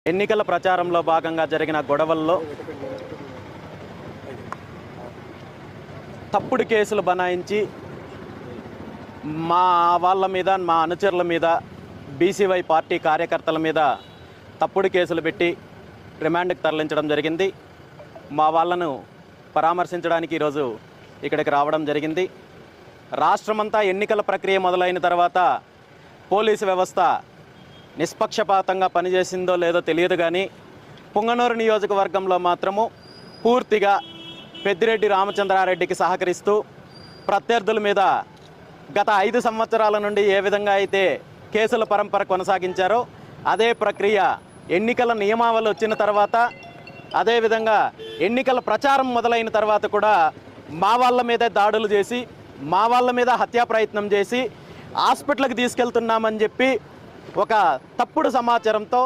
ఎన్నికల ప్రచారంలో భాగంగా జరిగిన గొడవల్లో తప్పుడు కేసులు బనాయించి మా వాళ్ళ మీద, మా అనుచరుల మీద, బీసీవై పార్టీ కార్యకర్తల మీద తప్పుడు కేసులు పెట్టి రిమాండ్కి తరలించడం జరిగింది. మా వాళ్ళను పరామర్శించడానికి ఈరోజు ఇక్కడికి రావడం జరిగింది. రాష్ట్రమంతా ఎన్నికల ప్రక్రియ మొదలైన తర్వాత పోలీసు వ్యవస్థ నిష్పక్షపాతంగా పనిచేసిందో లేదో తెలియదు, కానీ పుంగనూరు నియోజకవర్గంలో మాత్రము పూర్తిగా పెద్దిరెడ్డి రామచంద్రారెడ్డికి సహకరిస్తూ ప్రత్యర్థుల మీద గత 5 సంవత్సరాల నుండి ఏ విధంగా అయితే కేసుల పరంపర కొనసాగించారో అదే ప్రక్రియ ఎన్నికల నియమావళి వచ్చిన తర్వాత, అదేవిధంగా ఎన్నికల ప్రచారం మొదలైన తర్వాత కూడా మా వాళ్ళ మీదే దాడులు చేసి, మా వాళ్ళ మీద హత్యా ప్రయత్నం చేసి హాస్పిటల్కి తీసుకెళ్తున్నామని చెప్పి ఒక తప్పుడు సమాచారంతో